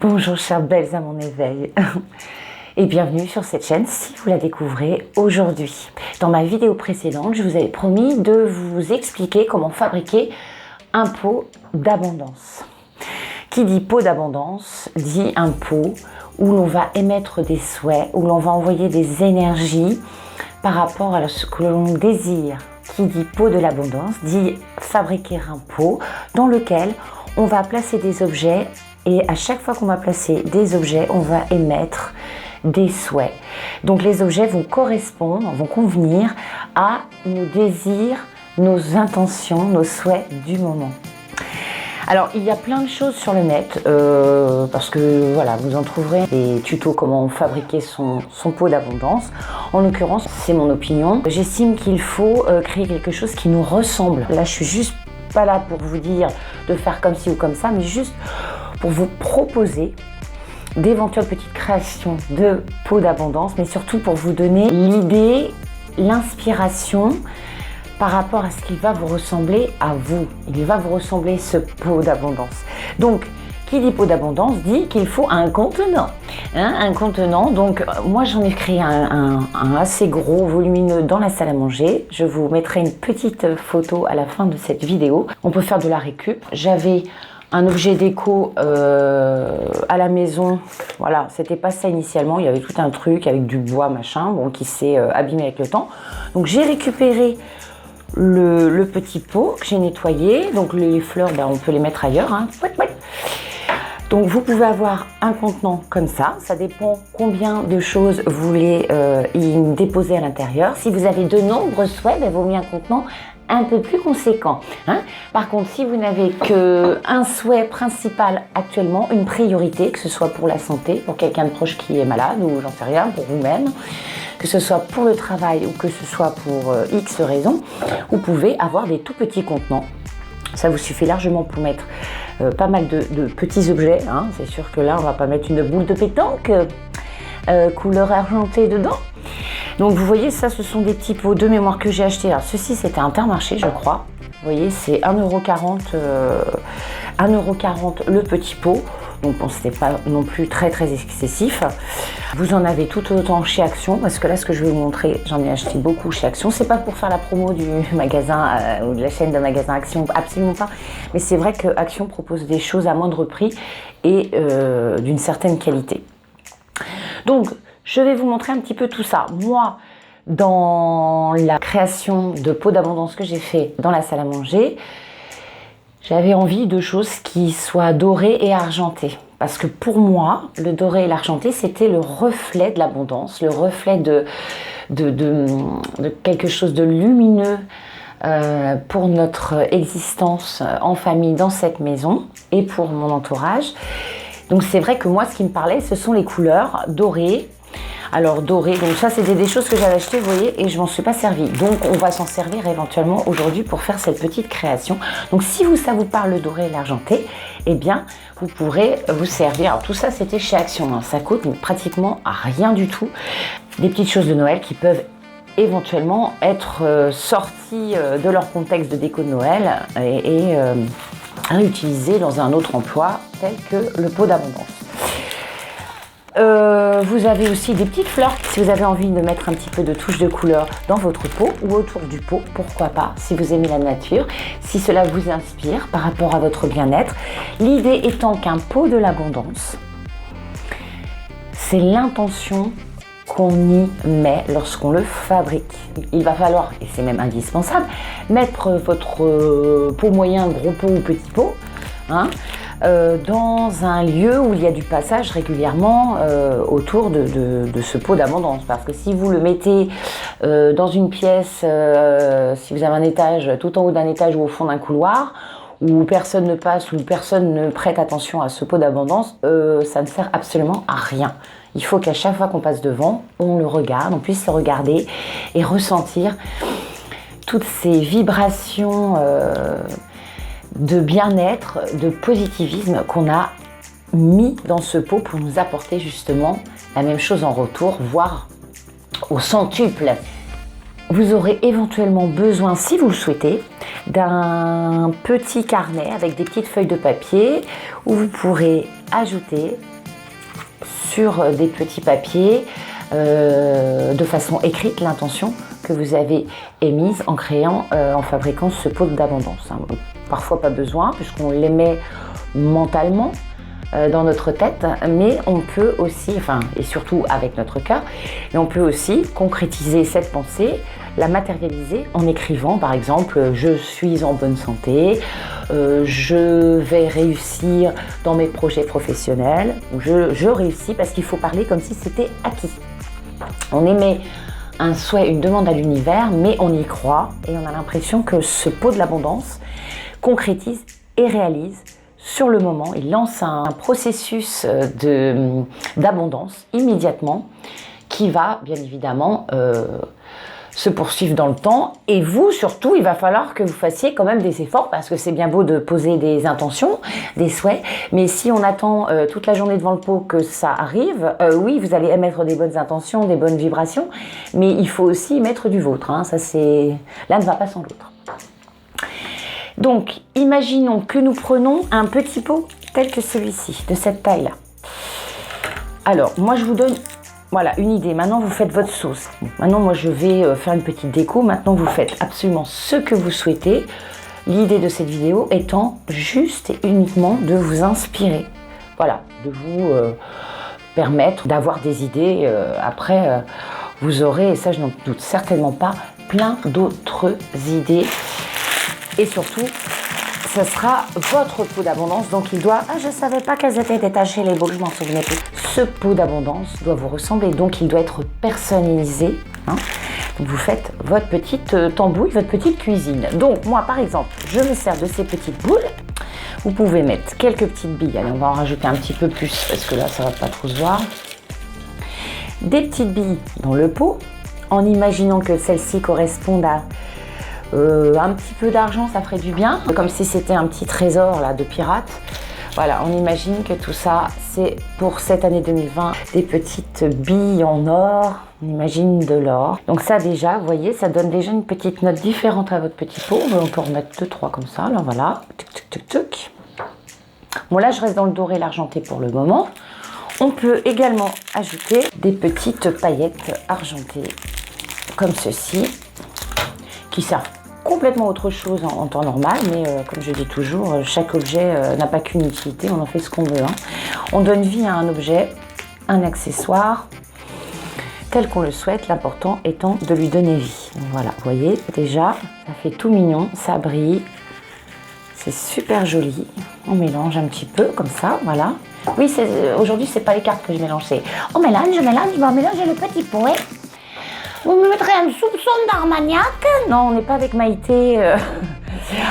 Bonjour chères belles à mon éveil et bienvenue sur cette chaîne si vous la découvrez aujourd'hui. Dans ma vidéo précédente, je vous avais promis de vous expliquer comment fabriquer un pot d'abondance. Qui dit pot d'abondance dit un pot où l'on va émettre des souhaits, où l'on va envoyer des énergies par rapport à ce que l'on désire. Qui dit pot de l'abondance dit fabriquer un pot dans lequel on va placer des objets. Et à chaque fois qu'on va placer des objets, on va émettre des souhaits. Donc les objets vont correspondre, vont convenir à nos désirs, nos intentions, nos souhaits du moment. Alors il y a plein de choses sur le net, parce que voilà, vous en trouverez des tutos comment fabriquer son pot d'abondance. En l'occurrence, c'est mon opinion. J'estime qu'il faut créer quelque chose qui nous ressemble. Là, je suis juste pas là pour vous dire de faire comme ci ou comme ça, mais juste pour vous proposer d'éventuelles petites créations de pots d'abondance, mais surtout pour vous donner l'idée, l'inspiration par rapport à ce qu'il va vous ressembler à vous. Il va vous ressembler ce pot d'abondance. Donc, qui dit pot d'abondance dit qu'il faut un contenant. Un contenant, donc moi j'en ai créé un assez gros, volumineux dans la salle à manger. Je vous mettrai une petite photo à la fin de cette vidéo. On peut faire de la récup. J'avais un objet déco à la maison, voilà, c'était pas ça initialement, il y avait tout un truc avec du bois machin, bon, qui s'est abîmé avec le temps. Donc j'ai récupéré le petit pot que j'ai nettoyé, donc les fleurs, ben, on peut les mettre ailleurs, hein. Donc vous pouvez avoir un contenant comme ça dépend combien de choses vous voulez y déposer à l'intérieur. Si vous avez de nombreux souhaits, ben, vaut mieux un contenant un peu plus conséquent, hein. Par contre, si vous n'avez qu'un souhait principal actuellement, une priorité, que ce soit pour la santé, pour quelqu'un de proche qui est malade ou j'en sais rien, pour vous-même, que ce soit pour le travail ou que ce soit pour X raisons, vous pouvez avoir des tout petits contenants. Ça vous suffit largement pour mettre pas mal de petits objets, hein. C'est sûr que là, on va pas mettre une boule de pétanque couleur argentée dedans. Donc vous voyez, ça ce sont des petits pots de mémoire que j'ai acheté. Alors ceci c'était Intermarché, je crois. Vous voyez, c'est 1,40 € le petit pot. Donc bon, c'était pas non plus très excessif. Vous en avez tout autant chez Action, parce que là ce que je vais vous montrer, j'en ai acheté beaucoup chez Action. C'est pas pour faire la promo du magasin ou de la chaîne de magasins Action, absolument pas. Mais c'est vrai que Action propose des choses à moindre prix et d'une certaine qualité. Donc je vais vous montrer un petit peu tout ça. Moi, dans la création de pots d'abondance que j'ai fait dans la salle à manger, j'avais envie de choses qui soient dorées et argentées. Parce que pour moi, le doré et l'argenté, c'était le reflet de l'abondance, le reflet de quelque chose de lumineux pour notre existence en famille dans cette maison et pour mon entourage. Donc c'est vrai que moi, ce qui me parlait, ce sont les couleurs dorées. Alors doré, donc ça c'était des choses que j'avais achetées, vous voyez, et je m'en suis pas servi. Donc on va s'en servir éventuellement aujourd'hui pour faire cette petite création. Donc si ça vous parle le doré et l'argenté, eh bien vous pourrez vous servir. Alors tout ça c'était chez Action, hein. Ça coûte pratiquement à rien du tout. Des petites choses de Noël qui peuvent éventuellement être sorties de leur contexte de déco de Noël et réutilisées dans un autre emploi tel que le pot d'abondance. Vous avez aussi des petites fleurs si vous avez envie de mettre un petit peu de touche de couleur dans votre pot ou autour du pot, pourquoi pas, si vous aimez la nature, si cela vous inspire par rapport à votre bien-être. L'idée étant qu'un pot de l'abondance, c'est l'intention qu'on y met lorsqu'on le fabrique. Il va falloir, et c'est même indispensable, mettre votre pot moyen, gros pot ou petit pot, hein, dans un lieu où il y a du passage régulièrement autour de ce pot d'abondance. Parce que si vous le mettez dans une pièce, si vous avez un étage, tout en haut d'un étage ou au fond d'un couloir, où personne ne passe, où personne ne prête attention à ce pot d'abondance, ça ne sert absolument à rien. Il faut qu'à chaque fois qu'on passe devant, on le regarde, on puisse le regarder et ressentir toutes ces vibrations de bien-être, de positivisme qu'on a mis dans ce pot pour nous apporter justement la même chose en retour, voire au centuple. Vous aurez éventuellement besoin, si vous le souhaitez, d'un petit carnet avec des petites feuilles de papier où vous pourrez ajouter sur des petits papiers de façon écrite l'intention que vous avez émise en créant, en fabriquant ce pot d'abondance. Parfois pas besoin puisqu'on l'émet mentalement dans notre tête, mais on peut aussi, et surtout avec notre cœur, mais on peut aussi concrétiser cette pensée, la matérialiser en écrivant par exemple je suis en bonne santé, je vais réussir dans mes projets professionnels, ou je réussis, parce qu'il faut parler comme si c'était acquis. On émet un souhait, une demande à l'univers, mais on y croit et on a l'impression que ce pot de l'abondance concrétise et réalise sur le moment. Il lance un processus d'abondance immédiatement qui va bien évidemment se poursuivre dans le temps. Et vous, surtout, il va falloir que vous fassiez quand même des efforts, parce que c'est bien beau de poser des intentions, des souhaits, mais si on attend toute la journée devant le pot que ça arrive, oui, vous allez émettre des bonnes intentions, des bonnes vibrations, mais il faut aussi mettre du vôtre. Ça, c'est... L'un ne va pas sans l'autre. Donc, imaginons que nous prenons un petit pot tel que celui-ci, de cette taille-là. Alors, moi, je vous donne... Voilà, une idée. Maintenant, vous faites votre sauce. Maintenant, moi, je vais faire une petite déco. Maintenant, vous faites absolument ce que vous souhaitez. L'idée de cette vidéo étant juste et uniquement de vous inspirer. Voilà, de vous permettre d'avoir des idées. Après, vous aurez, et ça, je n'en doute certainement pas, plein d'autres idées. Et surtout, ce sera votre pot d'abondance. Donc, il doit... Ah, je ne savais pas qu'elles étaient détachées, les boules, je m'en souvenais plus. Ce pot d'abondance doit vous ressembler, donc il doit être personnalisé. Donc vous faites votre petite tambouille, votre petite cuisine. Donc moi par exemple, je me sers de ces petites boules. Vous pouvez mettre quelques petites billes. Allez, on va en rajouter un petit peu plus parce que là ça va pas trop se voir. Des petites billes dans le pot, en imaginant que celles-ci correspondent à un petit peu d'argent, ça ferait du bien. Comme si c'était un petit trésor là de pirate. Voilà, on imagine que tout ça, c'est pour cette année 2020, des petites billes en or. On imagine de l'or. Donc ça déjà, vous voyez, ça donne déjà une petite note différente à votre petit pot. On peut en mettre 2-3 comme ça, là, voilà. Tuc, tuc, tuc, tuc. Bon, là, je reste dans le doré, l'argenté pour le moment. On peut également ajouter des petites paillettes argentées, comme ceci, qui servent complètement autre chose en temps normal, mais comme je dis toujours, chaque objet n'a pas qu'une utilité, on en fait ce qu'on veut. On donne vie à un objet, un accessoire, tel qu'on le souhaite, l'important étant de lui donner vie. Donc voilà, vous voyez, déjà, ça fait tout mignon, ça brille, c'est super joli. On mélange un petit peu, comme ça, voilà. Oui, aujourd'hui, c'est pas les cartes que je mélange, c'est on mélange, je vais mélanger le petit pot. Vous me mettrez un soupçon d'Armagnac? Non, on n'est pas avec Maïté.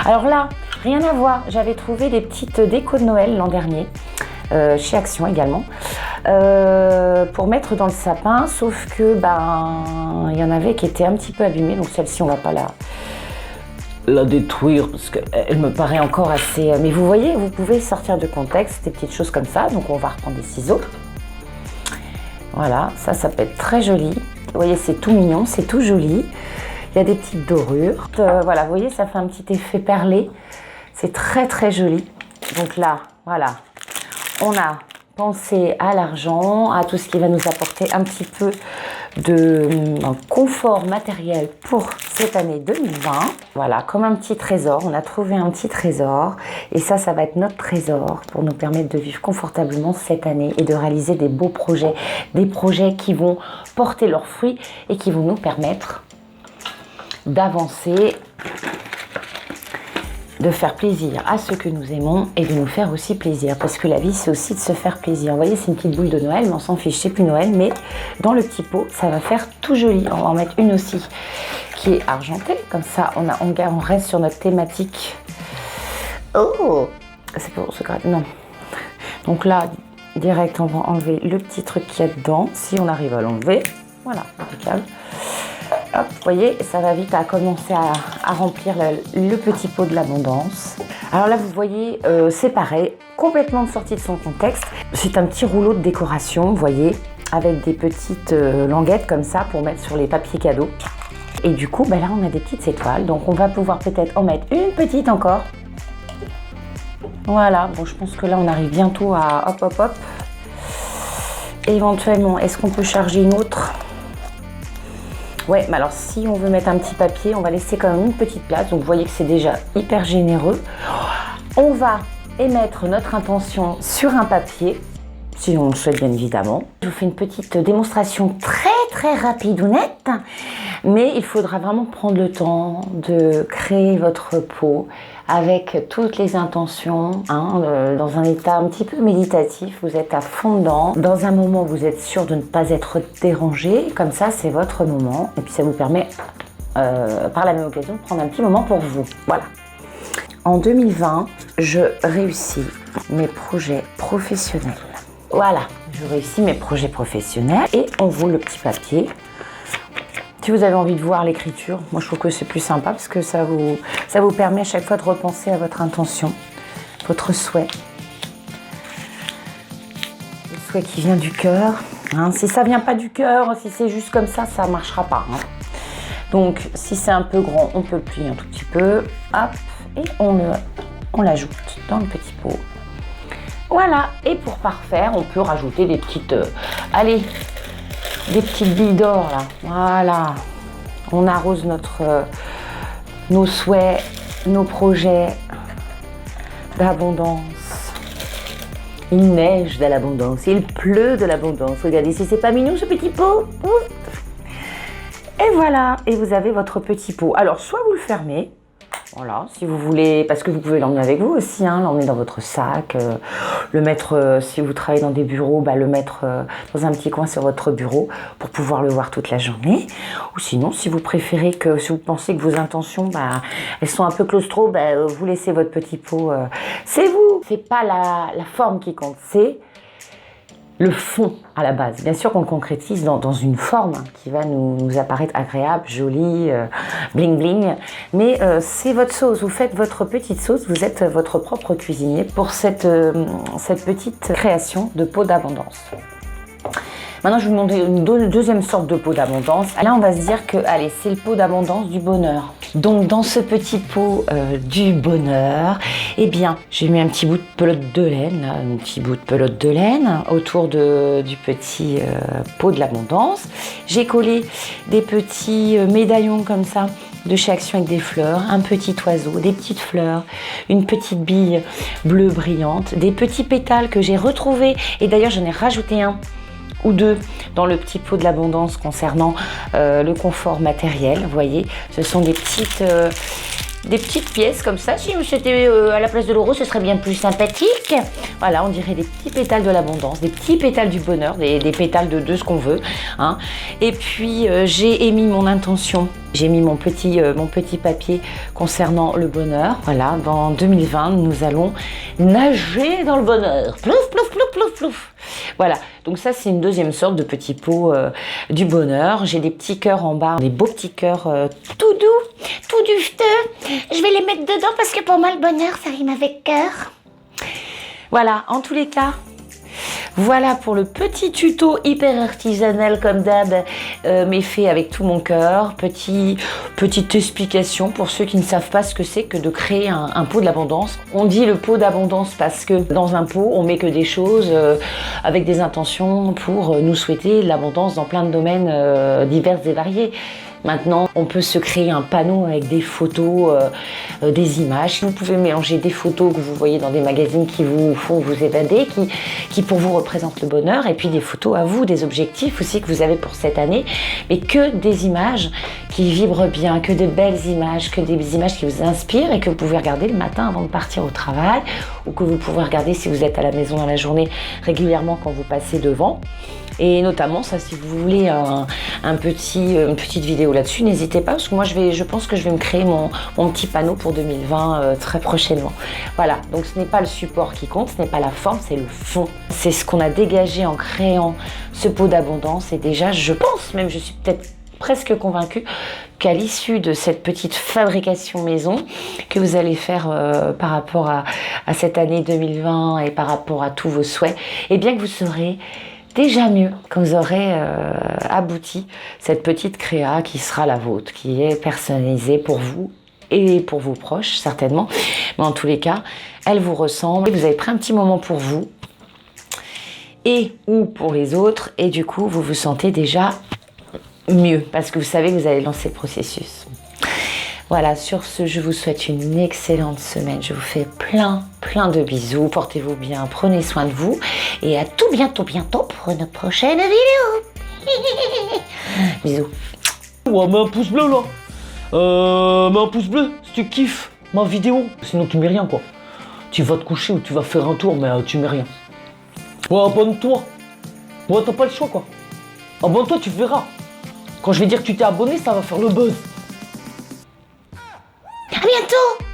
Alors là, rien à voir. J'avais trouvé des petites décos de Noël l'an dernier, chez Action également, pour mettre dans le sapin, sauf que il y en avait qui étaient un petit peu abîmées, donc celle-ci, on va pas la détruire parce qu'elle me paraît encore assez... Mais vous voyez, vous pouvez sortir de contexte des petites choses comme ça, donc on va reprendre des ciseaux. Voilà, ça peut être très joli. Vous voyez, c'est tout mignon, c'est tout joli. Il y a des petites dorures. Voilà, vous voyez, ça fait un petit effet perlé. C'est très, très joli. Donc là, voilà, on a pensé à l'argent, à tout ce qui va nous apporter un petit peu de confort matériel pour cette année 2020. Voilà, comme un petit trésor. On a trouvé un petit trésor. Et ça va être notre trésor pour nous permettre de vivre confortablement cette année et de réaliser des beaux projets. Des projets qui vont porter leurs fruits et qui vont nous permettre d'avancer, de faire plaisir à ceux que nous aimons et de nous faire aussi plaisir. Parce que la vie, c'est aussi de se faire plaisir. Vous voyez, c'est une petite boule de Noël, mais on s'en fiche, c'est plus Noël. Mais dans le petit pot, ça va faire tout joli. On va en mettre une aussi qui est argentée. Comme ça, on reste sur notre thématique. Oh, c'est pour ce grade. Non. Donc là, direct, on va enlever le petit truc qu'il y a dedans. Si on arrive à l'enlever. Voilà, impeccable. Hop, vous voyez, ça va vite à commencer à remplir le petit pot de l'abondance. Alors là, vous voyez, c'est pareil, complètement sorti de son contexte. C'est un petit rouleau de décoration, vous voyez, avec des petites languettes comme ça pour mettre sur les papiers cadeaux. Et du coup, là, on a des petites étoiles. Donc, on va pouvoir peut-être en mettre une petite encore. Voilà. Bon, je pense que là, on arrive bientôt à hop, hop, hop. Éventuellement, est-ce qu'on peut charger une autre? Ouais, mais alors si on veut mettre un petit papier, on va laisser quand même une petite place. Donc vous voyez que c'est déjà hyper généreux. On va émettre notre intention sur un papier, si on le souhaite bien évidemment. Je vous fais une petite démonstration très rapide ou nette, mais il faudra vraiment prendre le temps de créer votre pot avec toutes les intentions, dans un état un petit peu méditatif, vous êtes à fond dedans. Dans un moment, vous êtes sûr de ne pas être dérangé, comme ça c'est votre moment, et puis ça vous permet par la même occasion de prendre un petit moment pour vous. Voilà. En 2020, je réussis mes projets professionnels. Voilà, je réussis mes projets professionnels et on roule le petit papier. Si vous avez envie de voir l'écriture, moi je trouve que c'est plus sympa parce que ça vous permet à chaque fois de repenser à votre intention, votre souhait. Le souhait qui vient du cœur. Si ça vient pas du cœur, si c'est juste comme ça ne marchera pas. Donc si c'est un peu grand, on peut plier un tout petit peu. Hop, et on l'ajoute dans le petit pot. Voilà, et pour parfaire, on peut rajouter des petites... des petites billes d'or là, voilà. On arrose nos souhaits, nos projets d'abondance. Il neige de l'abondance, il pleut de l'abondance. Regardez si c'est pas mignon ce petit pot. Et voilà, et vous avez votre petit pot. Alors soit vous le fermez, voilà, si vous voulez, parce que vous pouvez l'emmener avec vous aussi, l'emmener dans votre sac, le mettre, si vous travaillez dans des bureaux, le mettre dans un petit coin sur votre bureau pour pouvoir le voir toute la journée. Ou sinon, si vous préférez si vous pensez que vos intentions, elles sont un peu claustro, vous laissez votre petit pot. C'est vous, c'est pas la forme qui compte, c'est le fond à la base. Bien sûr qu'on le concrétise dans une forme qui va nous apparaître agréable, jolie, bling bling, mais c'est votre sauce, vous faites votre petite sauce, vous êtes votre propre cuisinier pour cette petite création de pot d'abondance. Maintenant, je vais vous montrer une deuxième sorte de pot d'abondance. Là, on va se dire que, allez, c'est le pot d'abondance du bonheur. Donc, dans ce petit pot du bonheur, eh bien, j'ai mis un petit bout de pelote de laine, là, un petit bout de pelote de laine autour du petit pot de l'abondance. J'ai collé des petits médaillons comme ça de chez Action avec des fleurs, un petit oiseau, des petites fleurs, une petite bille bleue brillante, des petits pétales que j'ai retrouvés. Et d'ailleurs, j'en ai rajouté un ou deux dans le petit pot de l'abondance concernant le confort matériel. Vous voyez, ce sont des petites pièces comme ça. Si c'était à la place de l'euro, ce serait bien plus sympathique. Voilà, on dirait des petits pétales de l'abondance, des petits pétales du bonheur, des pétales de ce qu'on veut. Et puis, j'ai émis mon intention. J'ai mis mon petit papier concernant le bonheur. Voilà, dans 2020, nous allons nager dans le bonheur. Plouf, plouf, plouf, plouf, plouf. Voilà, donc ça c'est une deuxième sorte de petit pot du bonheur. J'ai des petits cœurs en bas, des beaux petits cœurs tout doux, tout dufteux. Je vais les mettre dedans parce que pour moi le bonheur ça rime avec cœur. Voilà, en tous les cas, voilà pour le petit tuto hyper artisanal comme d'hab, mais fait avec tout mon cœur. Petite explication pour ceux qui ne savent pas ce que c'est que de créer un pot de l'abondance. On dit le pot d'abondance parce que dans un pot, on met que des choses avec des intentions pour nous souhaiter l'abondance dans plein de domaines divers et variés. Maintenant, on peut se créer un panneau avec des photos, des images. Vous pouvez mélanger des photos que vous voyez dans des magazines qui vous font vous évader, qui pour vous représentent le bonheur, et puis des photos à vous, des objectifs aussi que vous avez pour cette année, mais que des images qui vibrent bien, que de belles images, que des images qui vous inspirent et que vous pouvez regarder le matin avant de partir au travail, ou que vous pouvez regarder si vous êtes à la maison dans la journée régulièrement quand vous passez devant. Et notamment, ça, si vous voulez une petite vidéo là-dessus, n'hésitez pas, parce que moi, je pense que je vais me créer mon petit panneau pour 2020 très prochainement. Voilà, donc ce n'est pas le support qui compte, ce n'est pas la forme, c'est le fond. C'est ce qu'on a dégagé en créant ce pot d'abondance. Et déjà, je pense, même je suis peut-être presque convaincue qu'à l'issue de cette petite fabrication maison que vous allez faire par rapport à cette année 2020 et par rapport à tous vos souhaits, eh bien que vous serez déjà mieux quand vous aurez abouti cette petite créa qui sera la vôtre, qui est personnalisée pour vous et pour vos proches certainement. Mais en tous les cas, elle vous ressemble. Vous avez pris un petit moment pour vous et ou pour les autres et du coup, vous vous sentez déjà mieux parce que vous savez que vous allez lancer le processus. Voilà, sur ce, je vous souhaite une excellente semaine. Je vous fais plein de bisous. Portez-vous bien, prenez soin de vous. Et à tout bientôt pour une prochaine vidéo. Bisous. Ouais, mets un pouce bleu là. Mets un pouce bleu si tu kiffes ma vidéo. Sinon tu mets rien quoi. Tu vas te coucher ou tu vas faire un tour mais tu mets rien. Ouais, abonne-toi. Ouais, t'as pas le choix quoi. Abonne-toi, tu verras. Quand je vais dire que tu t'es abonné, ça va faire le buzz. À bientôt.